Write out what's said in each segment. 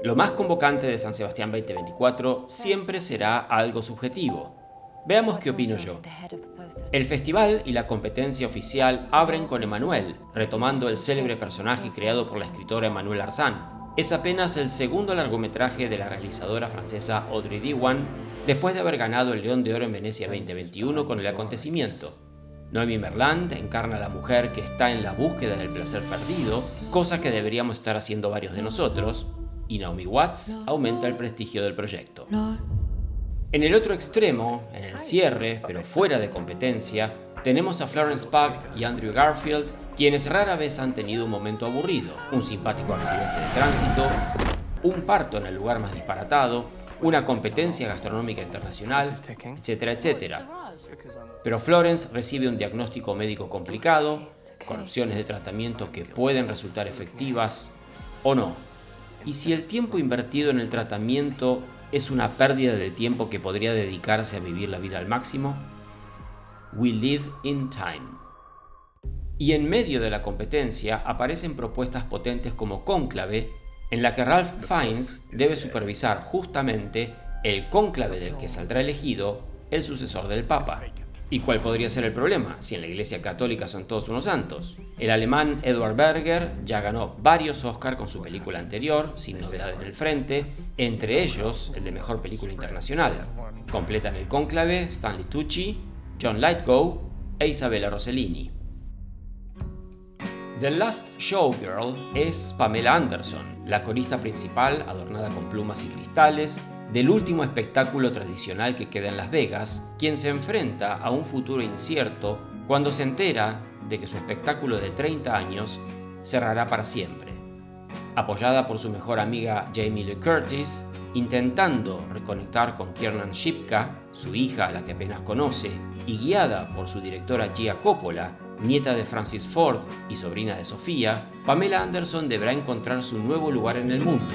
Lo más convocante de San Sebastián 2024 siempre será algo subjetivo. Veamos qué opino yo. El festival y la competencia oficial abren con Emmanuelle, retomando el célebre personaje creado por la escritora Emmanuelle Arzán. Es apenas el segundo largometraje de la realizadora francesa Audrey Diwan, después de haber ganado el León de Oro en Venecia 2021 con El acontecimiento. Noémie Merlant encarna a la mujer que está en la búsqueda del placer perdido, cosa que deberíamos estar haciendo varios de nosotros, y Naomi Watts aumenta el prestigio del proyecto. En el otro extremo, en el cierre, pero fuera de competencia, tenemos a Florence Pugh y Andrew Garfield, quienes rara vez han tenido un momento aburrido, un simpático accidente de tránsito, un parto en el lugar más disparatado, una competencia gastronómica internacional, etcétera, etcétera. Pero Florence recibe un diagnóstico médico complicado, con opciones de tratamiento que pueden resultar efectivas o no. ¿Y si el tiempo invertido en el tratamiento es una pérdida de tiempo que podría dedicarse a vivir la vida al máximo? We live in time. Y en medio de la competencia aparecen propuestas potentes como Cónclave, en la que Ralph Fiennes debe supervisar justamente el cónclave del que saldrá elegido el sucesor del Papa. ¿Y cuál podría ser el problema si en la Iglesia Católica son todos unos santos? El alemán Edward Berger ya ganó varios Oscar con su película anterior, Sin novedad en el frente, entre ellos el de Mejor Película Internacional. Completan el cónclave Stanley Tucci, John Lithgow e Isabella Rossellini. The Last Showgirl es Pamela Anderson, la corista principal adornada con plumas y cristales, del último espectáculo tradicional que queda en Las Vegas, quien se enfrenta a un futuro incierto cuando se entera de que su espectáculo de 30 años cerrará para siempre. Apoyada por su mejor amiga Jamie Lee Curtis, intentando reconectar con Kiernan Shipka, su hija a la que apenas conoce, y guiada por su directora Gia Coppola, nieta de Francis Ford y sobrina de Sofía, Pamela Anderson deberá encontrar su nuevo lugar en el mundo.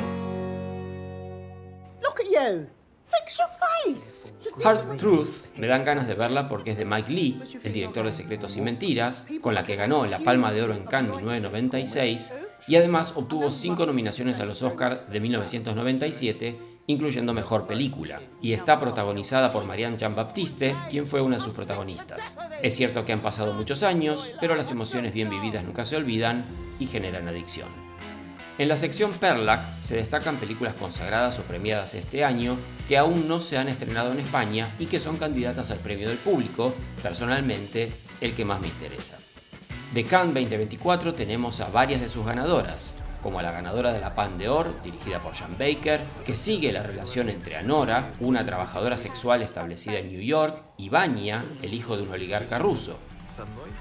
Fix your face. Hard Truth me dan ganas de verla porque es de Mike Leigh, el director de Secretos y Mentiras, con la que ganó la Palma de Oro en Cannes 1996 y además obtuvo 5 nominaciones a los Oscars de 1997, incluyendo Mejor Película, y está protagonizada por Marianne Jean-Baptiste, quien fue una de sus protagonistas. Es cierto que han pasado muchos años, pero las emociones bien vividas nunca se olvidan y generan adicción. En la sección Perlac se destacan películas consagradas o premiadas este año que aún no se han estrenado en España y que son candidatas al premio del público, personalmente el que más me interesa. De Cannes 2024 tenemos a varias de sus ganadoras, como a la ganadora de la Palme d'Or, dirigida por Sean Baker, que sigue la relación entre Anora, una trabajadora sexual establecida en New York, y Vanya, el hijo de un oligarca ruso.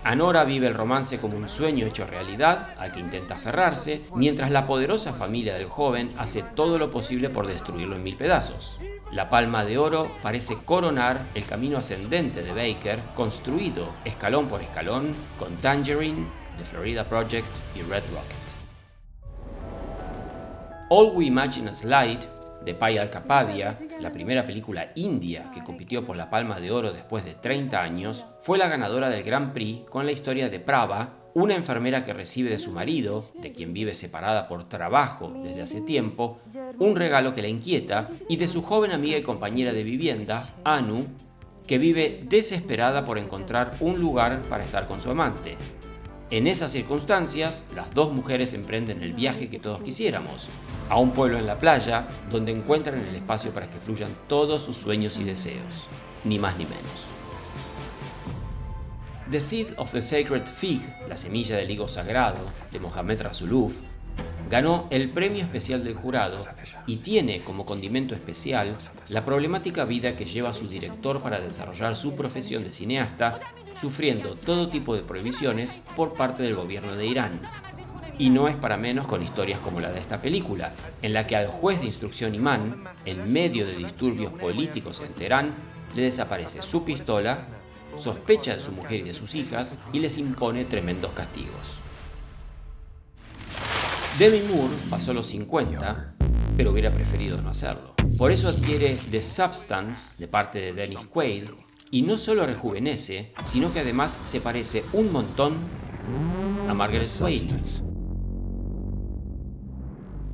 Anora vive el romance como un sueño hecho realidad al que intenta aferrarse, mientras la poderosa familia del joven hace todo lo posible por destruirlo en 1000 pedazos. La Palma de Oro parece coronar el camino ascendente de Baker, construido escalón por escalón con Tangerine, The Florida Project y Red Rocket. All We Imagine As Light, de Payal Kapadia, la primera película india que compitió por la Palma de Oro después de 30 años, fue la ganadora del Grand Prix con la historia de Prabha, una enfermera que recibe de su marido, de quien vive separada por trabajo desde hace tiempo, un regalo que la inquieta, y de su joven amiga y compañera de vivienda, Anu, que vive desesperada por encontrar un lugar para estar con su amante. En esas circunstancias, las dos mujeres emprenden el viaje que todos quisiéramos, a un pueblo en la playa donde encuentran el espacio para que fluyan todos sus sueños y deseos, ni más ni menos. The Seed of the Sacred Fig, la semilla del higo sagrado, de Mohamed Rasuluf, ganó el premio especial del jurado y tiene como condimento especial la problemática vida que lleva su director para desarrollar su profesión de cineasta, sufriendo todo tipo de prohibiciones por parte del gobierno de Irán. Y no es para menos con historias como la de esta película, en la que al juez de instrucción imán, en medio de disturbios políticos en Teherán, le desaparece su pistola, sospecha de su mujer y de sus hijas y les impone tremendos castigos. Demi Moore pasó los 50, pero hubiera preferido no hacerlo. Por eso adquiere The Substance de parte de Dennis Quaid y no solo rejuvenece, sino que además se parece un montón a Margaret Qualley.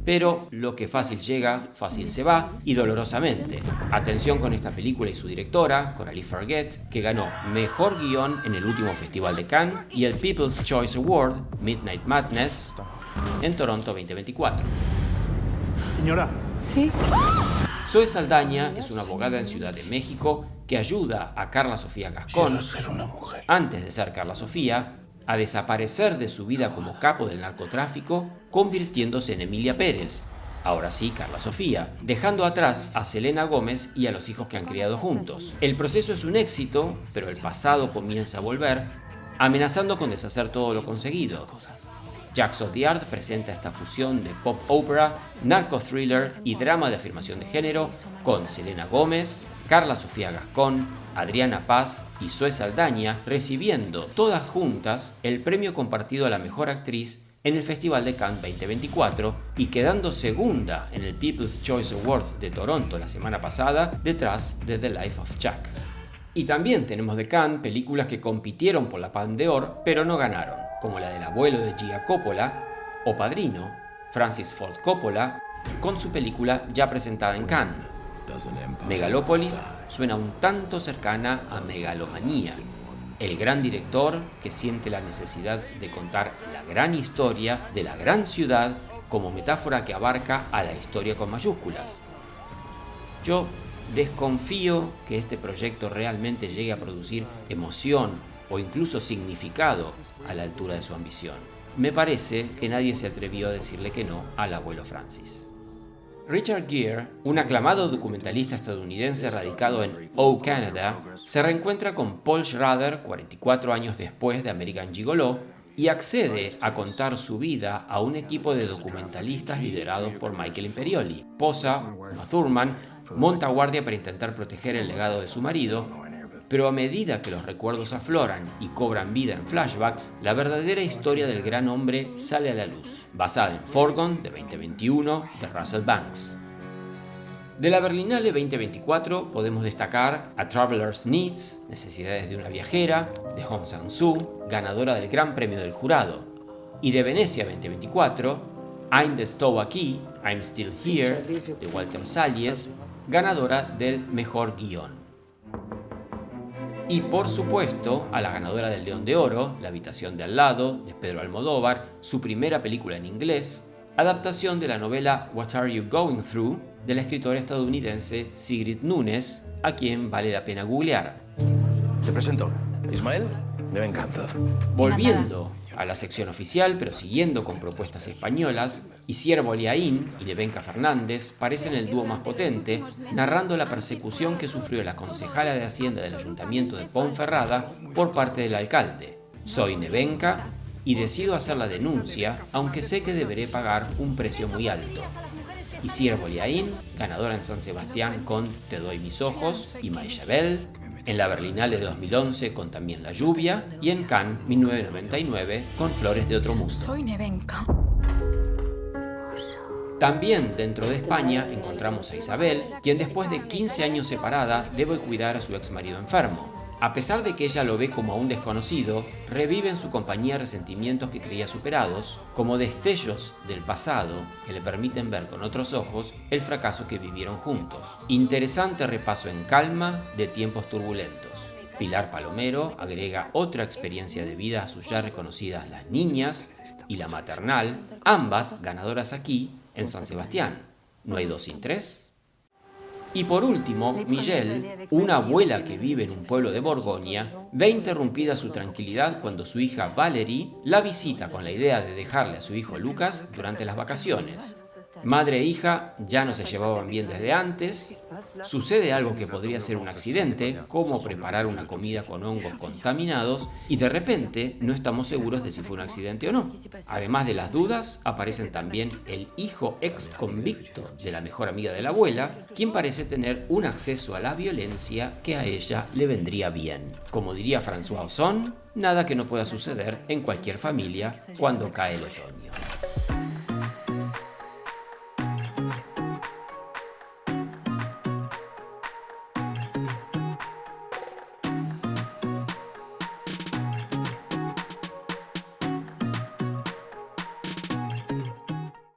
Pero lo que fácil llega, fácil se va, y dolorosamente. Atención con esta película y su directora, Coralie Farguet, que ganó Mejor Guión en el último Festival de Cannes y el People's Choice Award, Midnight Madness, en Toronto 2024. Señora. ¿Sí? Zoe Saldaña es una abogada en Ciudad de México que ayuda a Carla Sofía Gascón, antes de ser Carla Sofía, a desaparecer de su vida como capo del narcotráfico, convirtiéndose en Emilia Pérez, ahora sí Carla Sofía, dejando atrás a Selena Gómez y a los hijos que han criado juntos. El proceso es un éxito, pero el pasado comienza a volver, amenazando con deshacer todo lo conseguido. Jacques Audiard presenta esta fusión de pop opera, narco-thriller y drama de afirmación de género con Selena Gómez, Carla Sofía Gascón, Adriana Paz y Zoe Saldaña recibiendo todas juntas el premio compartido a la mejor actriz en el Festival de Cannes 2024 y quedando segunda en el People's Choice Award de Toronto la semana pasada detrás de The Life of Chuck. Y también tenemos de Cannes películas que compitieron por la Palme d'Or pero no ganaron, como la del abuelo de Gia Coppola o Padrino, Francis Ford Coppola, con su película ya presentada en Cannes. Megalópolis suena un tanto cercana a Megalomanía, el gran director que siente la necesidad de contar la gran historia de la gran ciudad como metáfora que abarca a la historia con mayúsculas. Yo desconfío que este proyecto realmente llegue a producir emoción o incluso significado a la altura de su ambición. Me parece que nadie se atrevió a decirle que no al abuelo Francis. Richard Gere, un aclamado documentalista estadounidense radicado en O Canada, se reencuentra con Paul Schrader 44 años después de American Gigolo y accede a contar su vida a un equipo de documentalistas liderados por Michael Imperioli. Posa, Uma Thurman, monta guardia para intentar proteger el legado de su marido, pero a medida que los recuerdos afloran y cobran vida en flashbacks, la verdadera historia del gran hombre sale a la luz, basada en Forgone de 2021 de Russell Banks. De la Berlinale 2024 podemos destacar A Traveler's Needs, Necesidades de una viajera, de Hong Sang-soo, ganadora del Gran Premio del Jurado, y de Venecia 2024, I'm the Stow aquí, I'm Still Here, de Walter Salles, ganadora del Mejor Guión. Y por supuesto, a la ganadora del León de Oro, La habitación de al lado, de Pedro Almodóvar, su primera película en inglés, adaptación de la novela What Are You Going Through, de la escritora estadounidense Sigrid Nunes, a quien vale la pena googlear. Te presento, Ismael de Bencanta. Volviendo a la sección oficial, pero siguiendo con propuestas españolas, Isier Bollaín y Nevenka Fernández parecen el dúo más potente, narrando la persecución que sufrió la concejala de Hacienda del Ayuntamiento de Ponferrada por parte del alcalde. Soy Nevenka y decido hacer la denuncia, aunque sé que deberé pagar un precio muy alto. Isier Bollaín, ganadora en San Sebastián con Te doy mis ojos y Machiavel, en la Berlinale de 2011 con También la lluvia y en Cannes 1999 con Flores de otro mundo. Soy Nevenka. También dentro de España encontramos a Isabel, quien después de 15 años separada debe cuidar a su exmarido enfermo. A pesar de que ella lo ve como a un desconocido, revive en su compañía resentimientos que creía superados, como destellos del pasado que le permiten ver con otros ojos el fracaso que vivieron juntos. Interesante repaso en calma de tiempos turbulentos. Pilar Palomero agrega otra experiencia de vida a sus ya reconocidas Las Niñas y La Maternal, ambas ganadoras aquí en San Sebastián. ¿No hay dos sin tres? Y por último, Miguel, una abuela que vive en un pueblo de Borgoña, ve interrumpida su tranquilidad cuando su hija Valerie la visita con la idea de dejarle a su hijo Lucas durante las vacaciones. Madre e hija ya no se llevaban bien desde antes, sucede algo que podría ser un accidente, como preparar una comida con hongos contaminados, y de repente no estamos seguros de si fue un accidente o no. Además de las dudas, aparecen también el hijo ex convicto de la mejor amiga de la abuela, quien parece tener un acceso a la violencia que a ella le vendría bien. Como diría François Ozon, nada que no pueda suceder en cualquier familia cuando cae el otoño.